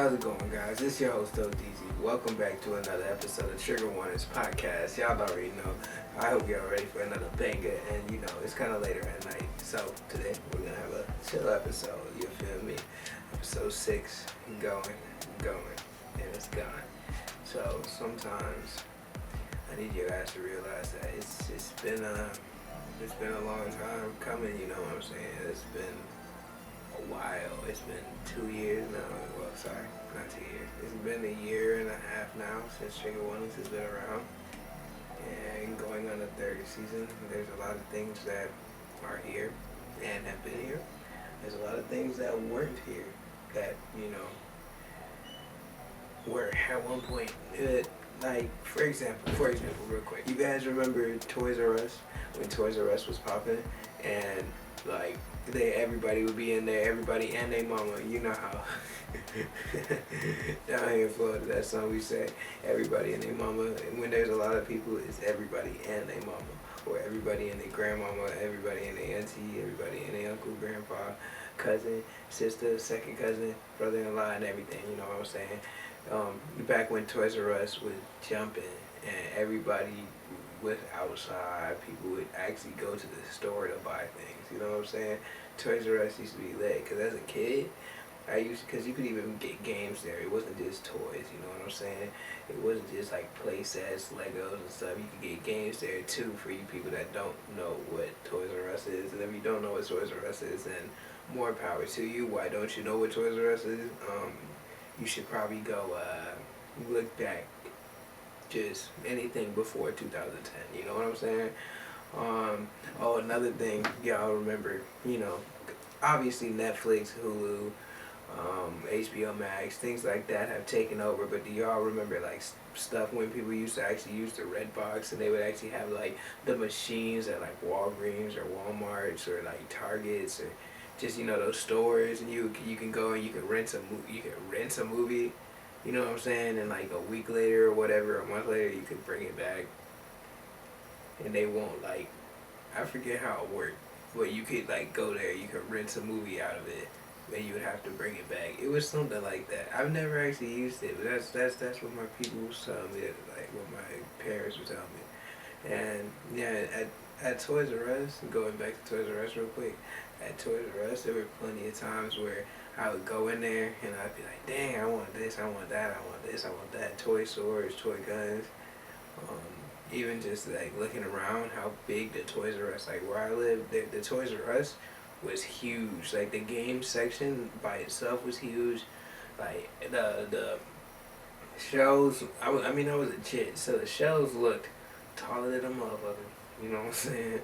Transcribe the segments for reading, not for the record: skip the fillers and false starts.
How's it going, guys? It's your host, ODZ. Welcome back to another episode of TWpodcasts. Y'all already know. I hope y'all ready for another banger. And, it's kind of later at night. So, today, we're going to have a chill episode. You feel me? Episode 6. Going, and it's gone. So, sometimes, I need you guys to realize that it's been a long time coming, you know what I'm saying? It's been a while. It's been 2 years now. Well, sorry, not 2 years. It's been a year and a half now since Trigger Warnings has been around. And going on the third season, there's a lot of things that are here and have been here. There's a lot of things that weren't here that, were at one point. Like, for example, real quick. You guys remember Toys R Us? When Toys R Us was popping? And, like, everybody would be in there, everybody and their mama. You know how down here in Florida, that song we say, everybody and their mama. And when there's a lot of people, it's everybody and their mama. Or everybody and their grandmama, everybody and their auntie, everybody and their uncle, grandpa, cousin, sister, second cousin, brother-in-law, and everything. You know what I'm saying? Back when Toys R Us was jumping and everybody was outside, people would actually go to the store to buy things. You know what I'm saying? Toys R Us used to be lit, because as a kid, because you could even get games there. It wasn't just toys, you know what I'm saying? It wasn't just like play sets, Legos and stuff. You could get games there too for you people that don't know what Toys R Us is. And if you don't know what Toys R Us is, then more power to you. Why don't you know what Toys R Us is? You should probably go look back just anything before 2010. You know what I'm saying? Another thing y'all remember, obviously Netflix, Hulu, HBO Max, things like that have taken over, but do y'all remember like stuff when people used to actually use the red box and they would actually have like the machines at like Walgreens or Walmarts or like Targets or just those stores, and you can go and you can rent a movie, you know what I'm saying, and like a week later or whatever, a month later, you could bring it back and they won't, like, I forget how it worked, but you could like go there, you could rent a movie out of it, and you would have to bring it back. It was something like that. I've never actually used it, but that's what my people was telling me, like what my parents were telling me. And yeah, at Toys R Us, going back to Toys R Us real quick, at Toys R Us there were plenty of times where I would go in there and I'd be like, dang, I want this, I want that, I want this, I want that. Toy swords, toy guns. Even just like looking around how big the Toys R Us, like where I live, the Toys R Us was huge. Like the game section by itself was huge. Like the shelves, I was a kid, so the shelves looked taller than a motherfucker. You know what I'm saying?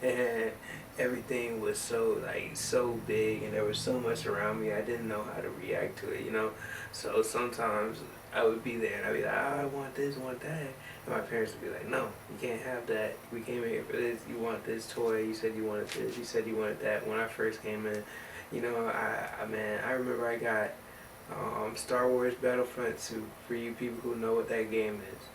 And everything was so big, and there was so much around me. I didn't know how to react to it. So sometimes I would be there and I'd be like, I want this, want that. And my parents would be like, no, you can't have that. We came here for this. You want this toy. You said you wanted this. You said you wanted that. When I first came in, I remember I got Star Wars Battlefront 2. For you people who know what that game is,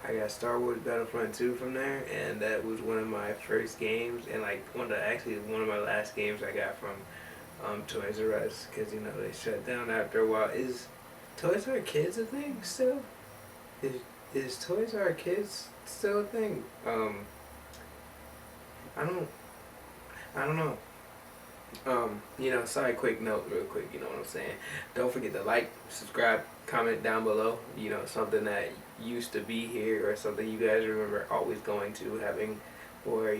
I got Star Wars Battlefront 2 from there, and that was one of my first games, and like one of my last games I got from Toys R Us, because they shut down after a while. Is Toys R Kids a thing still? Is Toys R Kids still a thing? I don't know. Sorry, quick note real quick, you know what I'm saying? Don't forget to like, subscribe, comment down below, something that used to be here or something you guys remember always going to, having, or,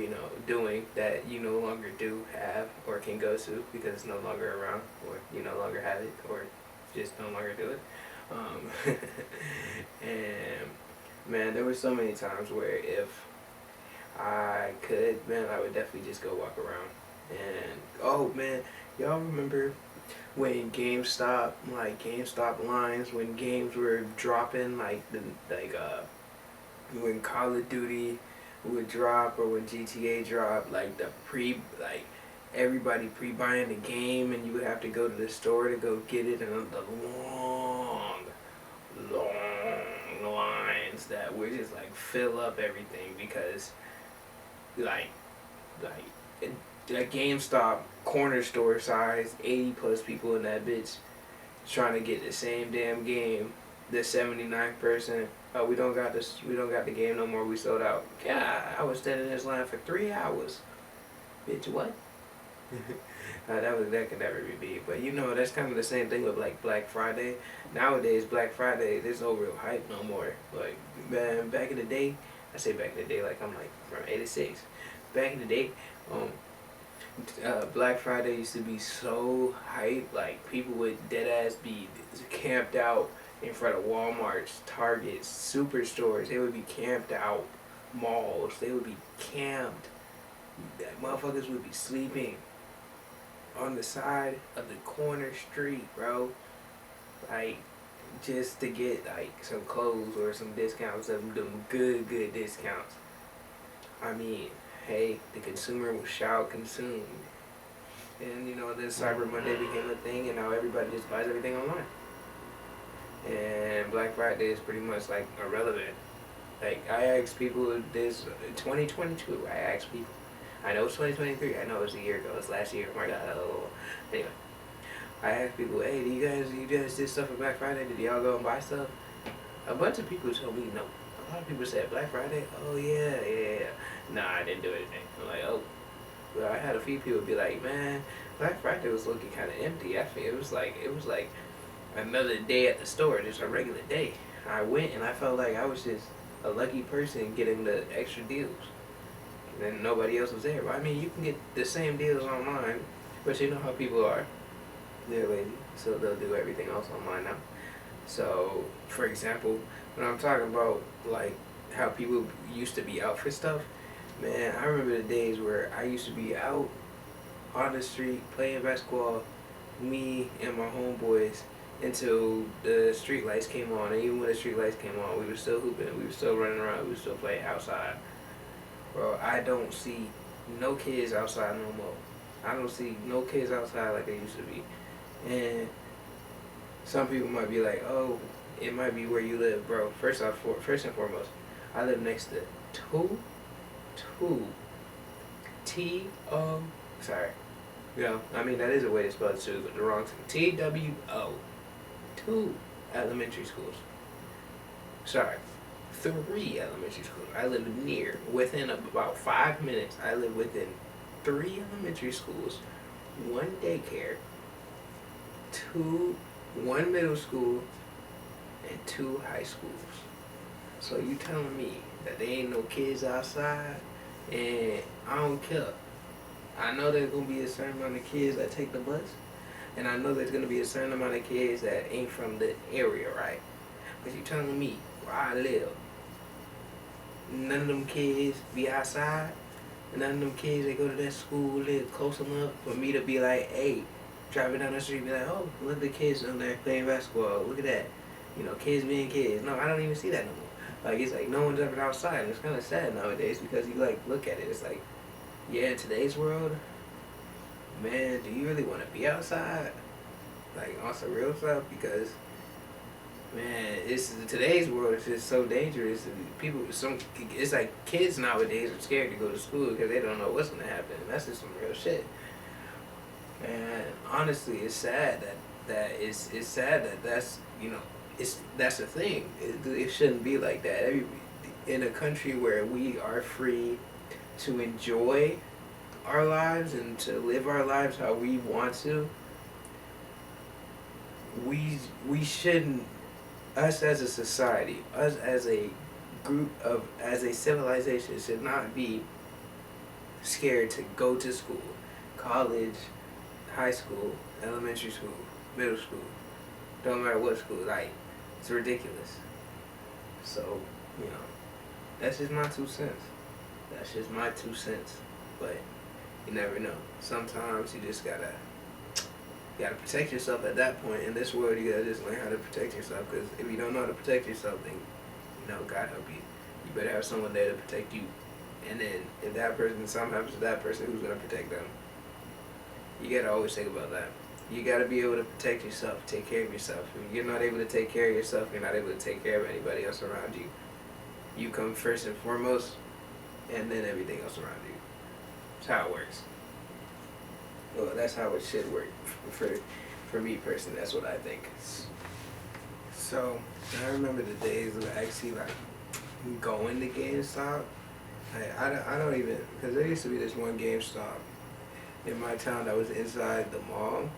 doing that you no longer do have or can go to because it's no longer around, or you no longer have it, or just no longer do it. And man, there were so many times where if I could, man, I would definitely just go walk around. And oh man, y'all remember when GameStop lines, when games were dropping, when Call of Duty would drop, or when GTA dropped, like everybody pre-buying the game, and you would have to go to the store to go get it, and the long lines that would just like fill up everything, because that GameStop corner store size, 80 plus people in that bitch, trying to get the same damn game. The 79th person, oh, we don't got this. We don't got the game no more. We sold out. God, I was standing in this line for 3 hours. Bitch, what? That could never be beat. But you know, that's kind of the same thing with like Black Friday. Nowadays, Black Friday, there's no real hype no more. Like, man, back in the day, I say back in the day, like I'm like from '86. Back in the day, Black Friday used to be so hype. Like people would dead ass be camped out in front of Walmarts, Targets, superstores. They would be camped out, malls. They would be camped. Motherfuckers would be sleeping on the side of the corner street, bro. Like, just to get like some clothes or some discounts, them good discounts. I mean, hey, the consumer shall consume. And you know, then Cyber Monday became a thing, and now everybody just buys everything online. And Black Friday is pretty much like irrelevant. Like, I asked people this 2022. I asked people. I know it's 2023. I know it was a year ago. It's last year. Oh my God. Anyway, I asked people, hey, do you guys did stuff for Black Friday? Did y'all go and buy stuff? A bunch of people told me no. A lot of people said Black Friday. Oh yeah. Nah, I didn't do anything. I'm like, oh. Well, I had a few people be like, man, Black Friday was looking kind of empty. I think it was like another day at the store, just a regular day. I went and I felt like I was just a lucky person getting the extra deals. And nobody else was there. But I mean, you can get the same deals online, but you know how people are. They're lazy, so they'll do everything else online now. So, for example, when I'm talking about like how people used to be out for stuff, man, I remember the days where I used to be out on the street playing basketball, me and my homeboys, until the street lights came on. And even when the street lights came on, we were still hooping, we were still running around, we were still playing outside. Bro, I don't see no kids outside no more. I don't see no kids outside like they used to be. And some people might be like, oh, it might be where you live, bro. First and foremost, I live next to sorry. You know, I mean, that is a way to spell it too, but the wrong thing. TWO. 2 elementary schools. Sorry. 3 elementary schools. I live within about 5 minutes, I live within 3 elementary schools, 1 daycare, 1 middle school, and 2 high schools. So you telling me that there ain't no kids outside? And I don't care. I know there's going to be a certain amount of kids that take the bus, and I know there's going to be a certain amount of kids that ain't from the area, right? But you telling me where I live, none of them kids be outside, and none of them kids that go to that school live close enough for me to be like, hey, driving down the street, be like, oh, look at the kids on there playing basketball. Look at that. You know, kids being kids. No, I don't even see that no more. Like, it's like no one's ever outside. And it's kind of sad nowadays because you, like, look at it. It's like, yeah, in today's world, man, do you really want to be outside? Like, on some real stuff? Because, man, today's world is just so dangerous. It's like kids nowadays are scared to go to school because they don't know what's going to happen. That's just some real shit. And honestly, it's sad it's sad that that's, you know, that's a thing. It shouldn't be like that. In a country where we are free to enjoy our lives and to live our lives how we want to, we shouldn't, us as a society, us as a group as a civilization should not be scared to go to school, college, high school, elementary school, middle school, don't matter what school. Like, it's ridiculous. So, you know, that's just my 2 cents. That's just my 2 cents. But you never know. Sometimes you just gotta protect yourself at that point. In this world, you gotta just learn how to protect yourself. Because if you don't know how to protect yourself, then, you know, God help you. You better have someone there to protect you. And then if something happens to that person, who's gonna protect them? You gotta always think about that. You gotta be able to protect yourself, take care of yourself. If you're not able to take care of yourself, you're not able to take care of anybody else around you. You come first and foremost, and then everything else around you. That's how it works. Well, that's how it should work For me personally, that's what I think. So I remember the days of actually like going to GameStop. I don't even, because there used to be this one GameStop in my town that was inside the mall,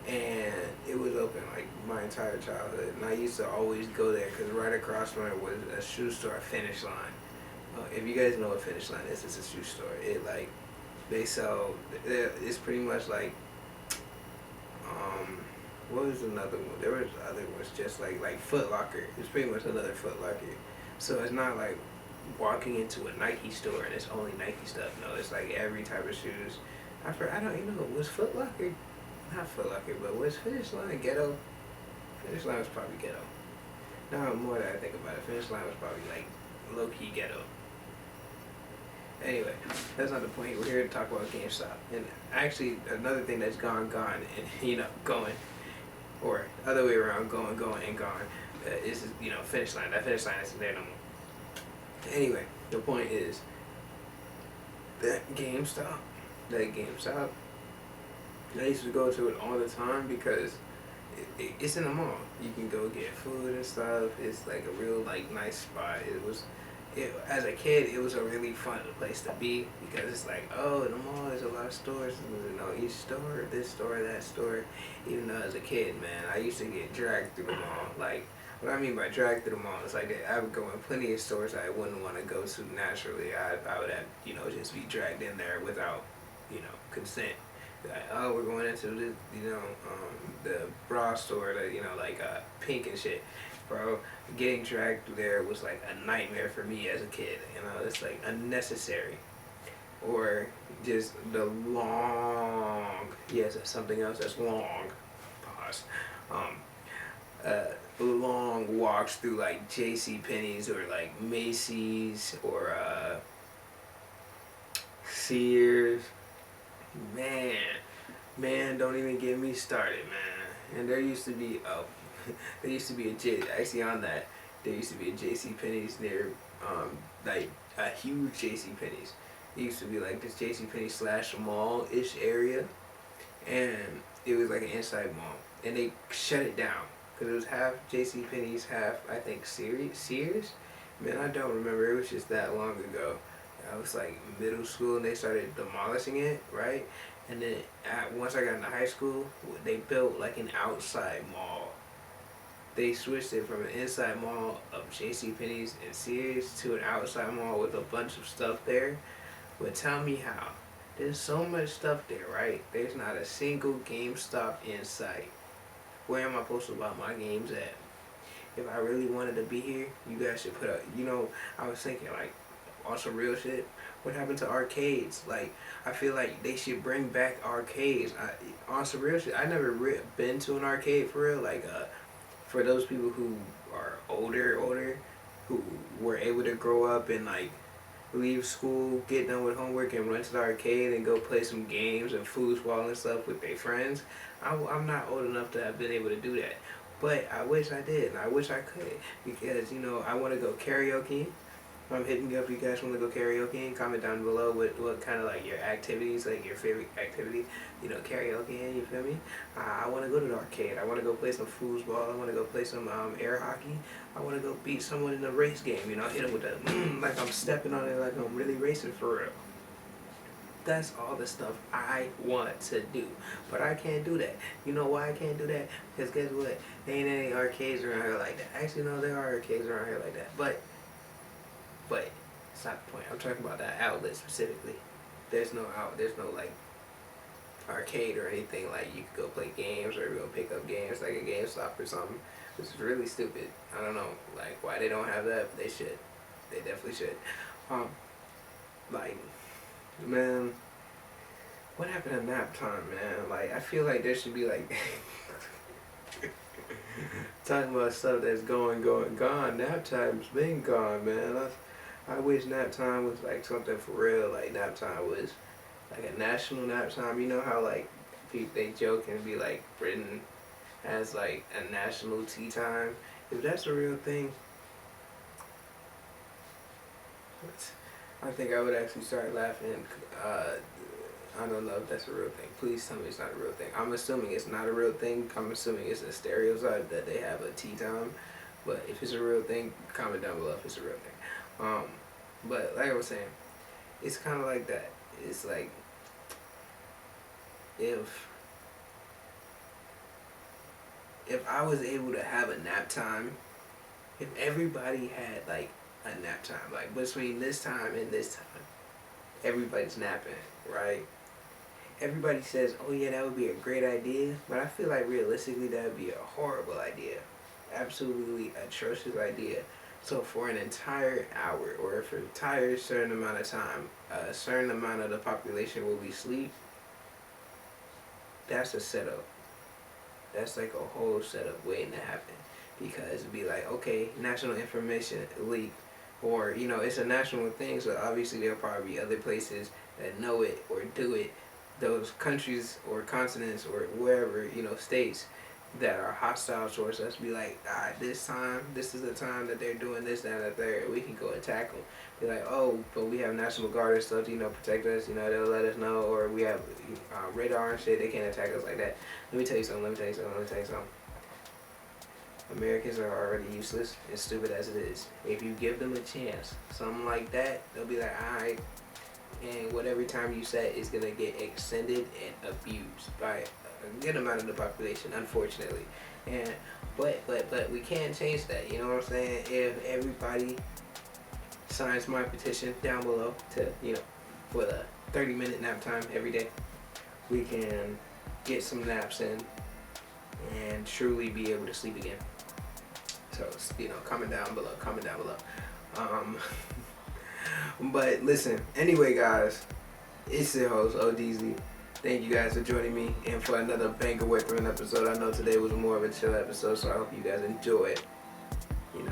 and it was open like my entire childhood, and I used to always go there because right across from it was a shoe store, Finish Line. If you guys know what Finish Line is, it's a shoe store. It like they sell. It's pretty much like what was another one? There was other ones just like Foot Locker. It's pretty much another Foot Locker. So it's not like walking into a Nike store and it's only Nike stuff. No, it's like every type of shoes. I don't even know. Was Foot Locker, not Foot Locker, but was Finish Line ghetto? Finish Line was probably ghetto. Now more that I think about it, Finish Line was probably like low key ghetto. Anyway, that's not the point. We're here to talk about GameStop. And actually, another thing that's gone, and going, or other way around, going, and gone, is, Finish Line. That Finish Line isn't there no more. Anyway, the point is, that GameStop, I used to go to it all the time because it's in the mall. You can go get food and stuff. It's like a real, like, nice spot. As a kid, it was a really fun place to be because it's like, oh, in the mall there's a lot of stores, each store, this store, that store. Even though as a kid, man, I used to get dragged through the mall. Like, what I mean by dragged through the mall is like I would go in plenty of stores I wouldn't want to go to naturally. I would have, just be dragged in there without, consent. Like, oh, we're going into this, the bra store, Pink and shit. Bro, getting dragged through there was like a nightmare for me as a kid. It's like unnecessary. Or just the long, yes, that's something else that's long, pause, long walks through like JCPenney's or like Macy's or Sears. Man, don't even get me started, man. And there used to be actually on that, there used to be a JCPenney's near, like a huge JCPenney's. It used to be like this JCPenney / mall-ish area, and it was like an inside mall. And they shut it down, because it was half JCPenney's, half, I think, Sears? Man, I don't remember, it was just that long ago. I was like middle school and they started demolishing it, right? And then once I got into high school, they built like an outside mall. They switched it from an inside mall of JCPenney's and Sears to an outside mall with a bunch of stuff there. But tell me how. There's so much stuff there, right? There's not a single GameStop in sight. Where am I supposed to buy my games at? If I really wanted to be here, you guys should put up, I was thinking like, on some real shit, what happened to arcades? Like, I feel like they should bring back arcades. On some real shit, I never been to an arcade for real. Like, for those people who are older, who were able to grow up and like leave school, get done with homework, and run to the arcade and go play some games and foosball and stuff with their friends. I'm not old enough to have been able to do that, but I wish I did, and I wish I could, because I want to go karaoke. I'm hitting you up. You guys want to go karaoke? And comment down below what kind of like your activities, like your favorite activity, karaoke. You feel me? I want to go to the arcade. I want to go play some foosball. I want to go play some air hockey. I want to go beat someone in a race game. Hit them with that like I'm stepping on it, like I'm really racing for real. That's all the stuff I want to do, but I can't do that. You know why I can't do that? Because guess what? There ain't any arcades around here like that. Actually, no, there are arcades around here like that, but it's not the point. I'm talking about that outlet specifically. There's no like arcade or anything like you could go play games or go pick up games like a GameStop or something, which is really stupid. I don't know like why they don't have that, but they should. They definitely should. Like, man, what happened to nap time, man? Like, I feel like there should be like talking about stuff that's gone. Nap time's been gone, man. I wish nap time was like something for real. Like nap time was like a national nap time. You know how like people they joke and be like Britain has like a national tea time. If that's a real thing, I think I would actually start laughing. I don't know if that's a real thing. Please tell me it's not a real thing. I'm assuming it's not a real thing. I'm assuming it's a stereotype that they have a tea time. But if it's a real thing, comment down below if it's a real thing. But like I was saying, it's kind of like that. It's like if I was able to have a nap time, if everybody had like a nap time, like between this time and this time, everybody's napping, right? Everybody says, oh yeah, that would be a great idea, but I feel like realistically that would be a horrible idea. Absolutely atrocious idea. So for an entire hour, or for an entire certain amount of time, a certain amount of the population will be asleep. That's a setup. That's like a whole setup waiting to happen. Because it'd be like, okay, national information leak, or it's a national thing, so obviously there'll probably be other places that know it or do it. Those countries or continents or wherever, states that are hostile towards us be like, this time, this is the time that they're doing this, that, and the third. We can go attack them. Be like, oh, but we have National Guard and stuff to, protect us. They'll let us know, or we have radar and shit. They can't attack us like that. Let me tell you something. Americans are already useless, as stupid as it is. If you give them a chance, something like that, they'll be like, alright. And whatever time you set is going to get extended and abused by a good amount of the population, unfortunately. And but we can't change that, you know what I'm saying? If everybody signs my petition down below to, for the 30-minute nap time every day, we can get some naps in and truly be able to sleep again. So, comment down below. But listen, anyway guys, it's your host, ODZ. Thank you guys for joining me and for another banger worth of an episode. I know today was more of a chill episode, so I hope you guys enjoy it.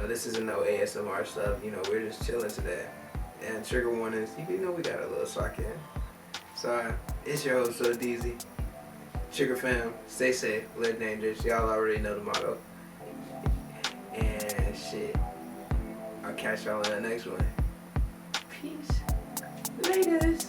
This isn't no ASMR stuff, we're just chilling today. And trigger warnings, we got a little sock in. So, it's your host, ODZ. Trigger fam, stay safe, live dangerous. Y'all already know the motto. And shit, I'll catch y'all in the next one. Peace. Laters.